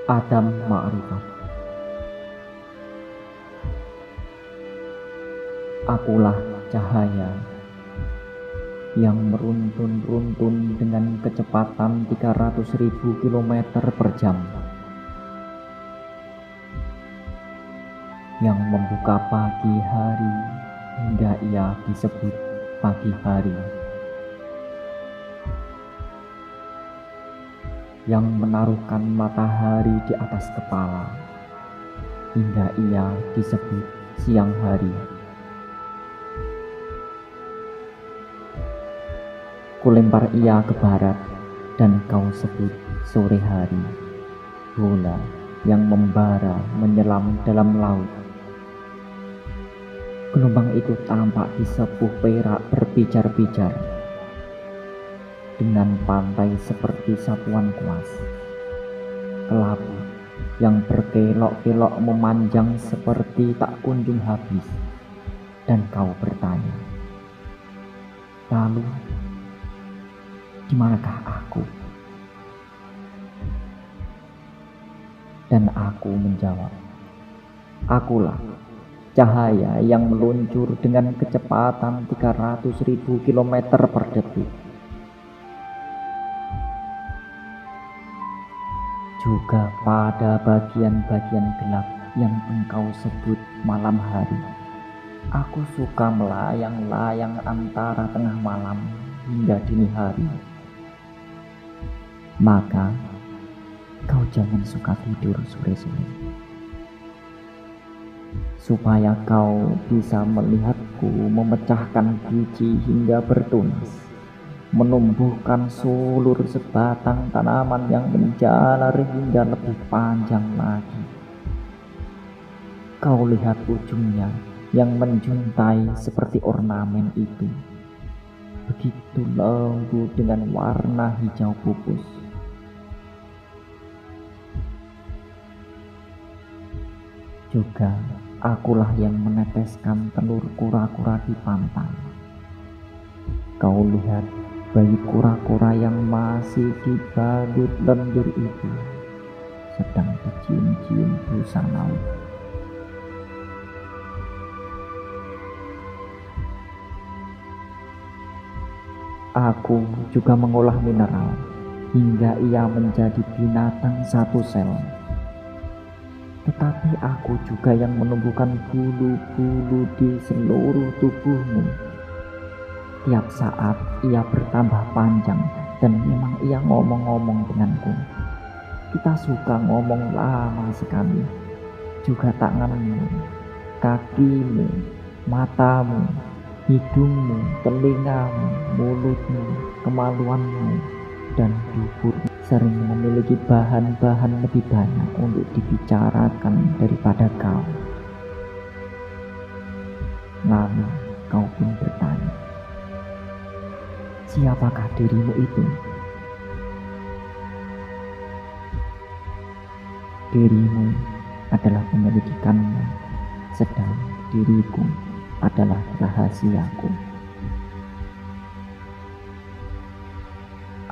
Adam Ma'rifat. Akulah cahaya yang meruntun-runtun dengan kecepatan 300.000 km per jam, yang membuka pagi hari hingga ia disebut pagi hari, yang menaruhkan matahari di atas kepala hingga ia disebut siang hari. Kulempar ia ke barat dan kau sebut sore hari. Bola yang membara menyelam dalam laut. Gelombang itu tampak di sepuh perak berpijar-pijar, dengan pantai seperti satuan kuas. Kelabu yang berkelok-kelok memanjang seperti tak kunjung habis. Dan kau bertanya, lalu di manakah aku? Dan aku menjawab, akulah cahaya yang meluncur dengan kecepatan 300.000 km per detik. Juga pada bagian-bagian gelap yang engkau sebut malam hari, aku suka melayang-layang antara tengah malam hingga dini hari. Maka kau jangan suka tidur sore-sore, supaya kau bisa melihatku memecahkan biji hingga bertunas, menumbuhkan sulur sebatang tanaman yang menjalar hingga lebih panjang lagi. Kau lihat ujungnya yang menjuntai seperti ornamen itu, begitu lembut dengan warna hijau pupus. Juga akulah yang meneteskan telur kura-kura di pantai. Kau lihat bayi kura-kura yang masih dibalut lendir itu sedang dicium-cium busa laut. Aku juga mengolah mineral hingga ia menjadi binatang satu sel. Tetapi aku juga yang menumbuhkan bulu-bulu di seluruh tubuhmu. Tiap saat ia bertambah panjang dan memang ia ngomong-ngomong denganku. Kita suka ngomong lama sekali. Juga tanganmu, kakimu, matamu, hidungmu, telingamu, mulutmu, kemaluanmu, dan duburmu sering memiliki bahan-bahan lebih banyak untuk dibicarakan daripada kau. Lalu kau pun bertanya, siapakah dirimu itu? Dirimu adalah penyelidikanmu, sedang diriku adalah rahasiaku.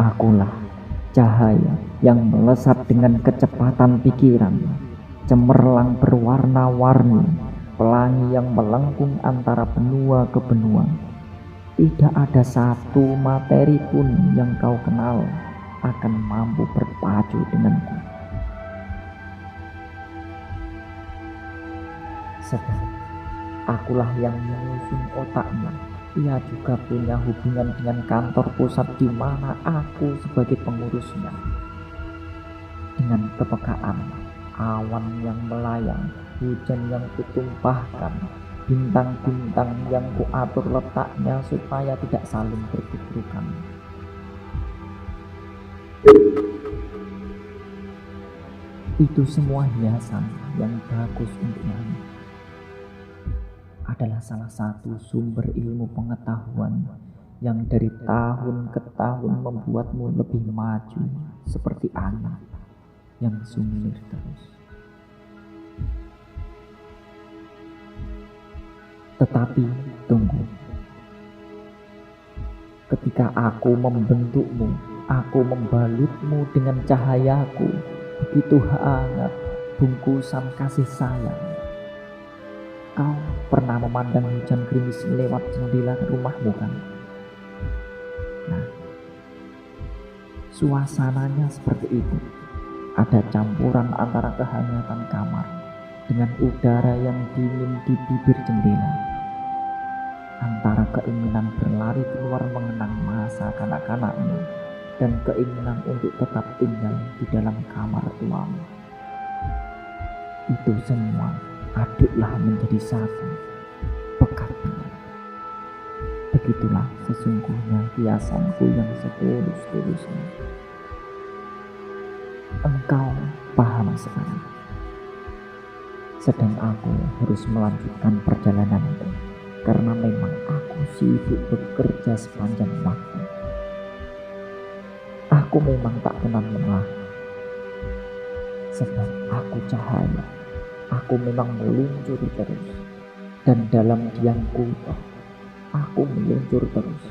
Akulah cahaya yang melesat dengan kecepatan pikiran, cemerlang berwarna-warni, pelangi yang melengkung antara benua ke benua. Tidak ada satu materi pun yang kau kenal akan mampu berpacu denganku. Sebab akulah yang menyusun otaknya. Ia juga punya hubungan dengan kantor pusat di mana aku sebagai pengurusnya. Dengan kepekaan, awan yang melayang, hujan yang kutumpahkan, bintang-bintang yang kuatur letaknya supaya tidak saling bertuburkan. Itu semua hiasan yang bagus untuk langit. Adalah salah satu sumber ilmu pengetahuan yang dari tahun ke tahun membuatmu lebih maju seperti anak yang sumir terus. Tetapi tunggu, ketika aku membentukmu, aku membalutmu dengan cahayaku, begitu hangat bungkusan kasih sayang. Kau pernah memandang hujan gerimis lewat jendela rumahmu kan? Nah, suasananya seperti itu. Ada campuran antara kehangatan kamar dengan udara yang dingin di bibir jendela, antara keinginan berlari keluar mengenang masa kanak-kanaknya dan keinginan untuk tetap tinggal di dalam kamar tuamu. Itu semua aduklah menjadi satu, pekatnya. Begitulah sesungguhnya hiasanku yang setulus-tulusnya. Engkau paham sekarang. Sedang aku harus melanjutkan perjalananku karena memang aku sibuk bekerja sepanjang waktu. Aku memang tak kenal lelah, sebab aku cahaya. Aku memang meluncur terus, dan dalam diamku aku meluncur terus.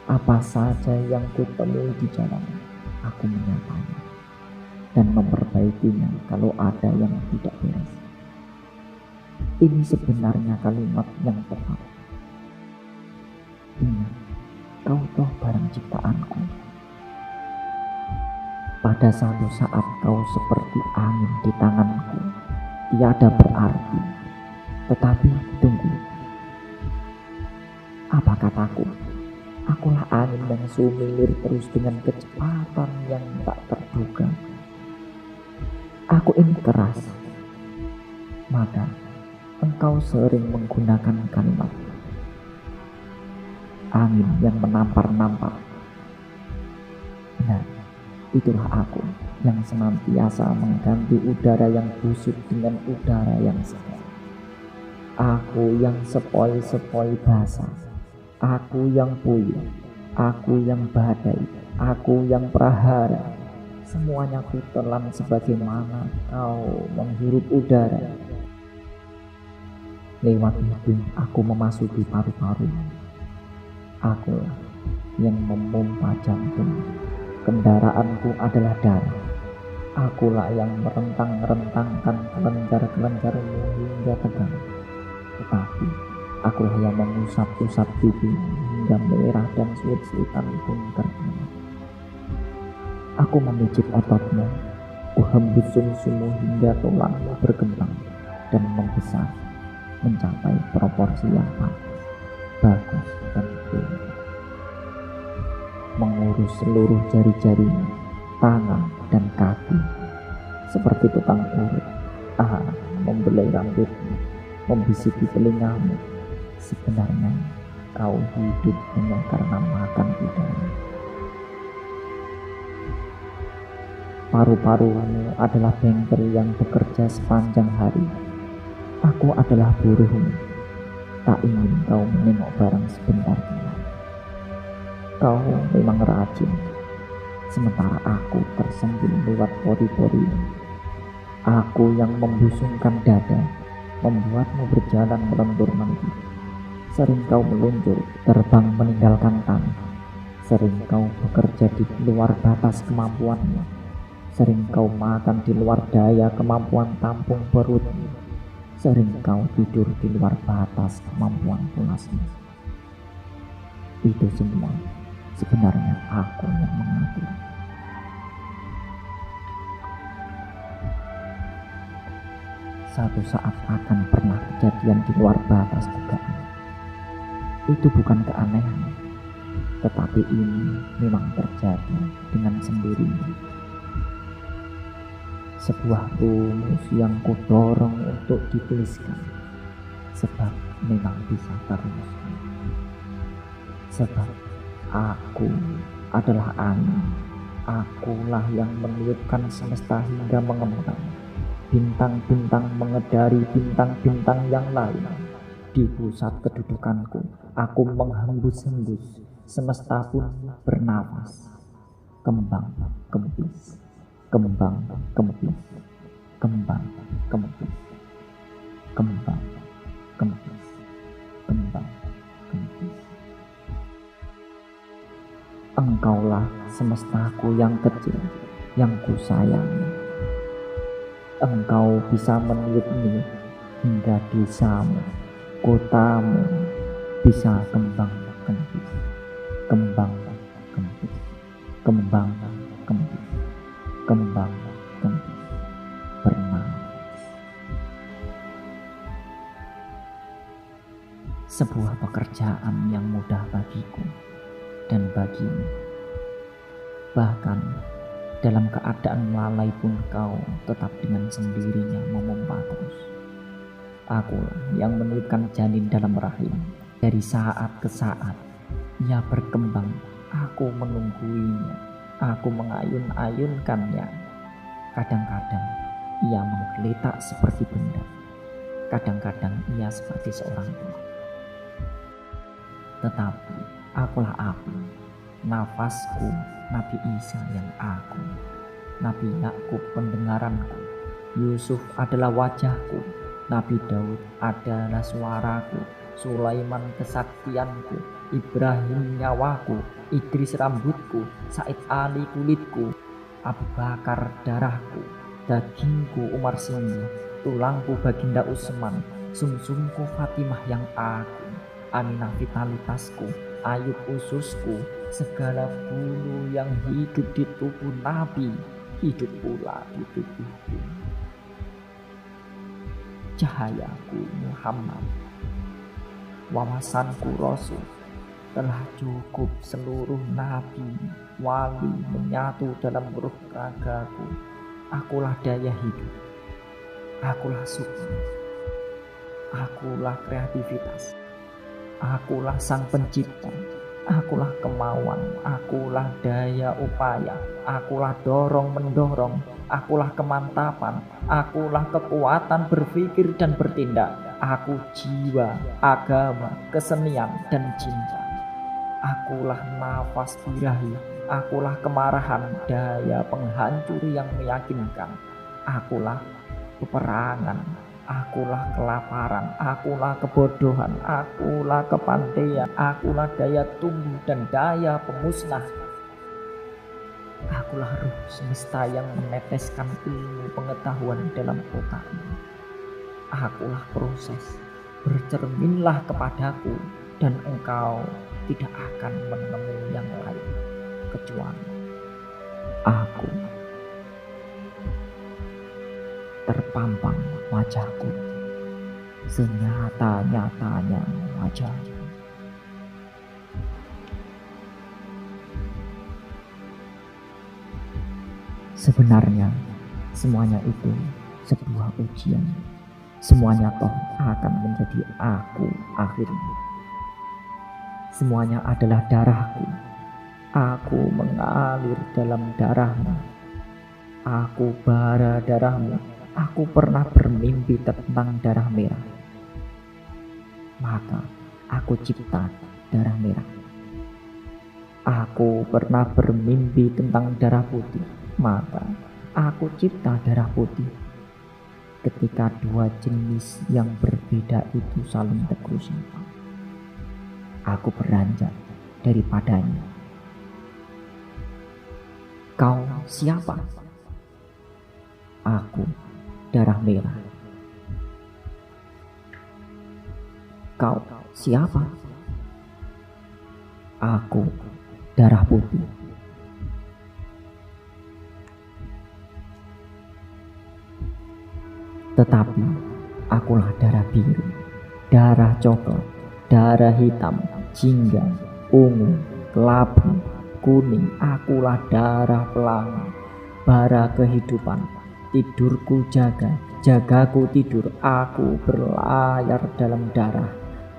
Apa saja yang kutemui di jalan, aku menyapanya dan memperbaikinya kalau ada yang tidak beres. Ini sebenarnya kalimat yang tepat. Ingat, kau toh barang ciptaanku. Pada satu saat kau seperti angin di tanganku, tiada berarti. Tetapi tunggu, apa kataku? Akulah angin yang sumilir terus dengan kecepatan yang tak terduga. Aku ini keras, maka engkau sering menggunakan kalimat angin yang menampar-nampar. Nah, itulah aku yang senantiasa mengganti udara yang busuk dengan udara yang segar. Aku yang sepoi-sepoi basah, aku yang puyuh, aku yang badai, aku yang prahara. Semuanya ku telan sebagaimana kau menghirup udara. Lewat hidung aku memasuki paru-paru. Aku yang memompa jantung. Kendaraanku adalah darah. Akulah yang merentang-rentangkan kelenjar-kelenjarmu hingga tegang. Tetapi akulah yang mengusap-usap pipi hingga merah dan sulit-sulitan pun terkena. Aku memijit ototmu, ku hembus sum-summu hingga tulangmu berkembang dan membesar, mencapai proporsi yang pas, bagus dan betul. Mengurus seluruh jari-jarimu, tangan dan kaki, seperti tukang urut. Membelai rambutmu, membisiki telingamu. Sebenarnya kau hidup hanya karena makan udara. Paru-parumu adalah bengkel yang bekerja sepanjang hari. Aku adalah buruhmu. Tak ingin kau menengok barang sebentar. Kau memang rajin, sementara aku tersenggil lewat pori-pori. Aku yang membusungkan dada, membuatmu berjalan melentur-lentur. Sering kau meluncur, terbang meninggalkan tanah. Sering kau bekerja di luar batas kemampuanmu. Sering kau makan di luar daya kemampuan tampung perutmu. Sering kau tidur di luar batas kemampuan pulasmu. Itu semua sebenarnya aku yang mengatur. Satu saat akan pernah kejadian di luar batas dugaan. Itu bukan keanehan, tetapi ini memang terjadi dengan sendirinya. Sebuah rumus yang kudorong untuk dituliskan, sebab memang bisa teruskan. Sebab aku adalah angin, akulah yang meniupkan semesta hingga mengembang. Bintang-bintang mengedari bintang-bintang yang lain. Di pusat kedudukanku, aku menghembus-hembus, semesta pun bernafas. Kembang kempis, kembang kempis, kembang kempis, kembang kempis, kembang kempis. Engkaulah semestaku yang kecil, yang ku sayangi. Engkau bisa meniup-niup hingga desamu, kotamu bisa kembang kempis, kembang kempis, kembang kempis, kembang kempis, bernapas. Sebuah pekerjaan yang mudah bagiku dan bagimu. Bahkan dalam keadaan lalai pun kau tetap dengan sendirinya memompa terus. Akulah yang meniupkan janin dalam rahim. Dari saat ke saat ia berkembang, aku menungguinya, aku mengayun-ayunkannya. Kadang-kadang ia menggeletak seperti benda, kadang-kadang ia seperti seorang tua. Tetapi akulah aku, nafasku Nabi Isa yang aku, Nabi Yakub pendengaranku, Yusuf adalah wajahku, Nabi Daud adalah suaraku, Sulaiman kesaktianku, Ibrahim nyawaku, Idris rambutku, Said Ali kulitku, Abu Bakar darahku, dagingku Umar Singi, tulangku Baginda Utsman, sumsumku Fatimah yang aku, Aminah vitalitasku, Ayub ususku, segala bulu yang hidup di tubuh Nabi hidup pula di tubuhku. Cahayaku Muhammad, wawasanku Rasul, telah cukup seluruh nabi, wali menyatu dalam ruh ragaku. Akulah daya hidup, akulah suku, akulah kreativitas, akulah sang pencipta, akulah kemauan, akulah daya upaya, akulah dorong mendorong, akulah kemantapan, akulah kekuatan berpikir dan bertindak, aku jiwa, agama, kesenian dan cinta, akulah nafas birahi, akulah kemarahan, daya penghancur yang meyakinkan, akulah peperangan, akulah kelaparan, akulah kebodohan, akulah kepandaian, akulah daya tumbuh dan daya pemusnah. Akulah ruh semesta yang meneteskan ilmu pengetahuan dalam otakmu. Akulah proses, bercerminlah kepadaku dan engkau tidak akan menemui yang lain kecuali aku. Terpampang wajahku, senyata-nyatanya wajahku. Sebenarnya semuanya itu sebuah ujian. Semuanya toh akan menjadi aku akhirnya. Semuanya adalah darahku. Aku mengalir dalam darahmu. Aku bara darahmu. Aku pernah bermimpi tentang darah merah. Maka aku cipta darah merah. Aku pernah bermimpi tentang darah putih. Maka aku cipta darah putih. Ketika dua jenis yang berbeda itu saling tegur sapa, aku beranjak daripadanya. Kau siapa? Aku darah merah. Kau siapa? Aku darah putih. Tetapi akulah darah biru, darah coklat, darah hitam, jingga, ungu, kelabu, kuning. Akulah darah pelangi, bara kehidupan. Tidurku jaga, jagaku tidur. Aku berlayar dalam darah,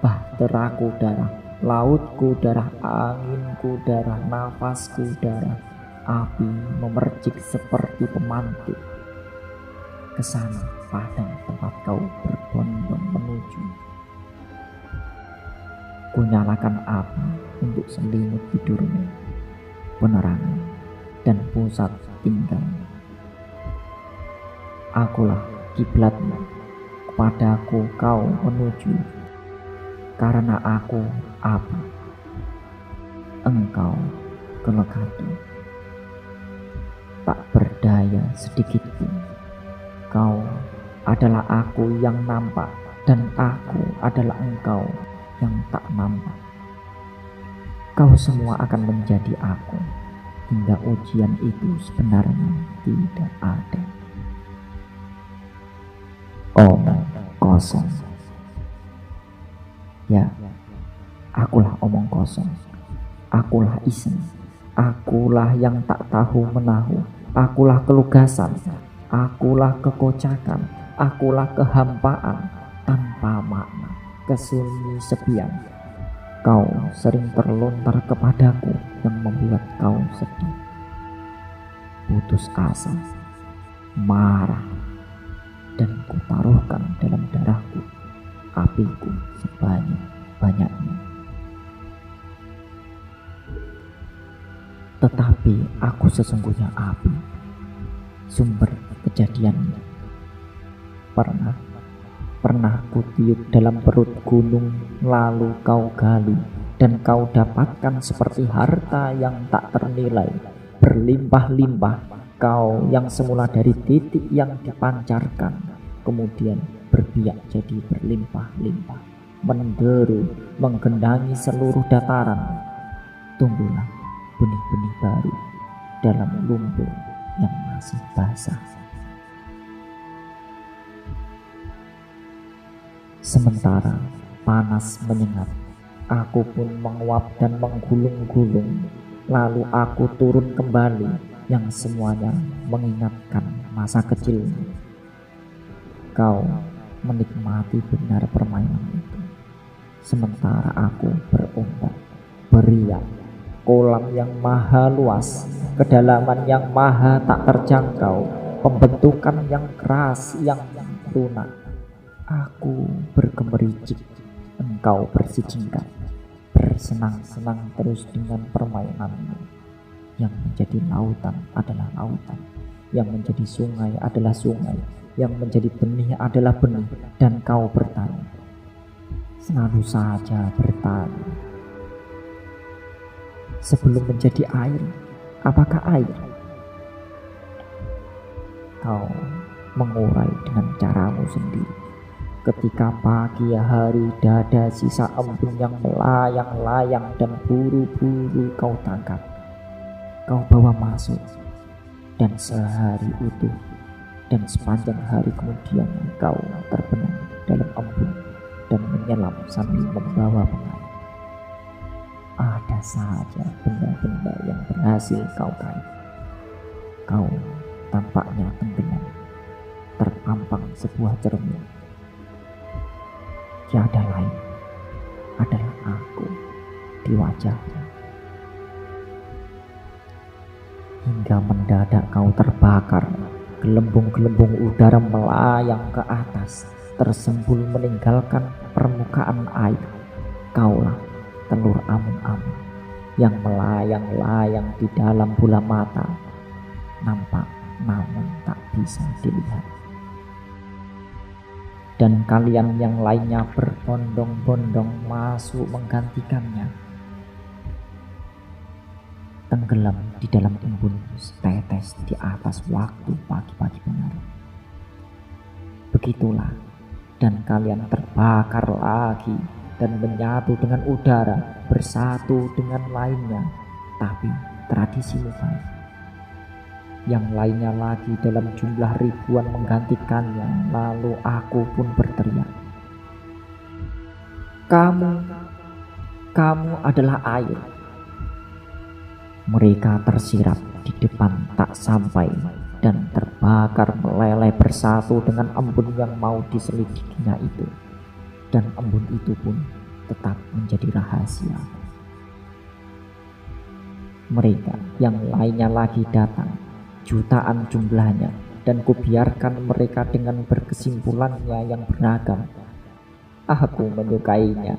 bahteraku darah, lautku darah, anginku darah, nafasku darah. Api memercik seperti pemantik ke sana padang tempat kau berbondong menuju. Ku nyalakan api untuk selimut tidurmu, penerangan dan pusat tinggalmu. Akulah kiblatmu, kepadaku kau menuju, karena aku api, engkau kelekatu. Tak berdaya sedikitpun kau adalah aku yang nampak, dan aku adalah engkau yang tak nampak. Kau semua akan menjadi aku, hingga ujian itu sebenarnya tidak ada. Omong kosong. Ya, akulah omong kosong. Akulah iseng. Akulah yang tak tahu menahu. Akulah kelugasan. Akulah kekocakan. Akulah kehampaan tanpa makna, kesunyi sepian. Kau sering terlontar kepadaku yang membuat kau sedih, putus asa, marah, dan kutaruhkan dalam darahku apiku sebanyak-banyaknya. Tetapi aku sesungguhnya api, sumber kejadiannya. Pernah kutiup dalam perut gunung, lalu kau gali, dan kau dapatkan seperti harta yang tak ternilai, berlimpah-limpah. Kau yang semula dari titik yang dipancarkan, kemudian berbiak jadi berlimpah-limpah, menderu, menggenangi seluruh dataran. Tumbuhlah benih-benih baru dalam lumpur yang masih basah. Sementara panas menyengat, aku pun menguap dan menggulung-gulung. Lalu aku turun kembali, yang semuanya mengingatkan masa kecilmu. Kau menikmati benar permainan itu, sementara aku berombak, beriak. Kolam yang maha luas, kedalaman yang maha tak terjangkau, pembentukan yang keras, yang lunak. Aku bergemericik, engkau bersijingkat, bersenang-senang terus dengan permainanmu. Yang menjadi lautan adalah lautan, yang menjadi sungai adalah sungai, yang menjadi benih adalah benih, dan kau bertanya, selalu saja bertanya, sebelum menjadi air, apakah air? Kau mengurai dengan caramu sendiri. Ketika pagi hari dada sisa embun yang melayang-layang dan buru-buru kau tangkap, kau bawa masuk, dan sehari utuh dan sepanjang hari kemudian kau terbenam dalam embun dan menyelam sambil membawa pengaruh. Ada saja benda-benda yang berhasil kau tarik. Kau tampaknya tenggelam, terpampang sebuah cermin. Tiada lain adalah aku di wajahnya. Hingga mendadak kau terbakar, gelembung-gelembung udara melayang ke atas, tersembul meninggalkan permukaan air. Kaulah telur amun-amun yang melayang-layang di dalam bola mata, nampak namun tak bisa dilihat. Dan kalian yang lainnya berbondong-bondong masuk menggantikannya, tenggelam di dalam embun setetes di atas waktu pagi-pagi benar. Begitulah, dan kalian terbakar lagi dan menyatu dengan udara, bersatu dengan lainnya. Tapi tradisimu baik. Yang lainnya lagi dalam jumlah ribuan menggantikannya. Lalu aku pun berteriak, kamu adalah air. Mereka tersirat di depan tak sampai dan terbakar meleleh bersatu dengan embun yang mau diselidikinya itu. Dan embun itu pun tetap menjadi rahasia. Mereka yang lainnya lagi datang, jutaan jumlahnya, dan kubiarkan mereka dengan berkesimpulannya yang beragam. Aku menyukainya.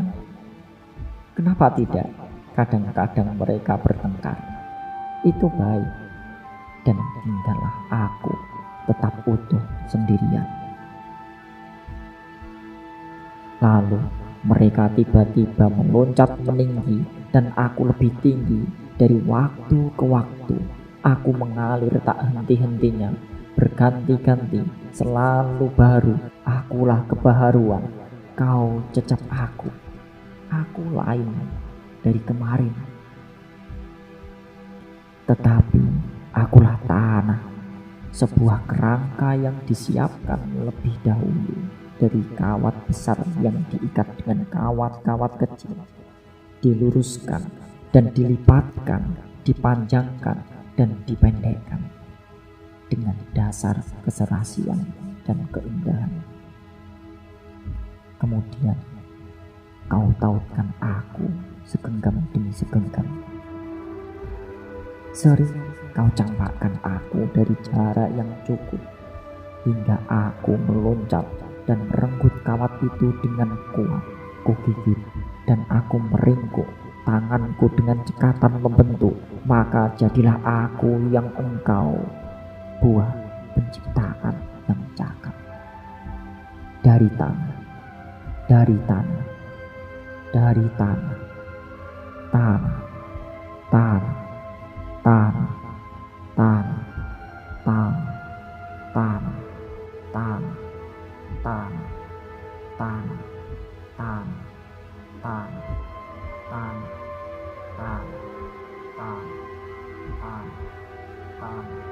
Kenapa tidak? Kadang-kadang mereka bertengkar. Itu baik. Dan tinggallah aku tetap utuh sendirian. Lalu mereka tiba-tiba meloncat meninggi, dan aku lebih tinggi. Dari waktu ke waktu aku mengalir tak henti-hentinya, berganti-ganti, selalu baru. Akulah kebaharuan, kau cecap aku. Aku lain dari kemarin, tetapi akulah tanah, sebuah kerangka yang disiapkan lebih dahulu dari kawat besar yang diikat dengan kawat-kawat kecil, diluruskan dan dilipatkan, dipanjangkan dan dipendekkan dengan dasar keserasian dan keindahan. Kemudian kau tautkan aku segenggam demi segenggam. Sering kau campakkan aku dari jarak yang cukup, hingga aku meloncat dan merenggut kawat itu dengan kuat. Kugigit dan aku meringkuk tanganku dengan cekatan membentuk. Maka jadilah aku yang engkau, buah penciptaan yang cakap. Dari tanah, dari tanah, dari tanah, tanah, tanah, tanah, tanah, tanah, tanah, tanah, tanah, tanah, tanah, tanah, tanah, tanah, tanah, tanah, tanah, tanah.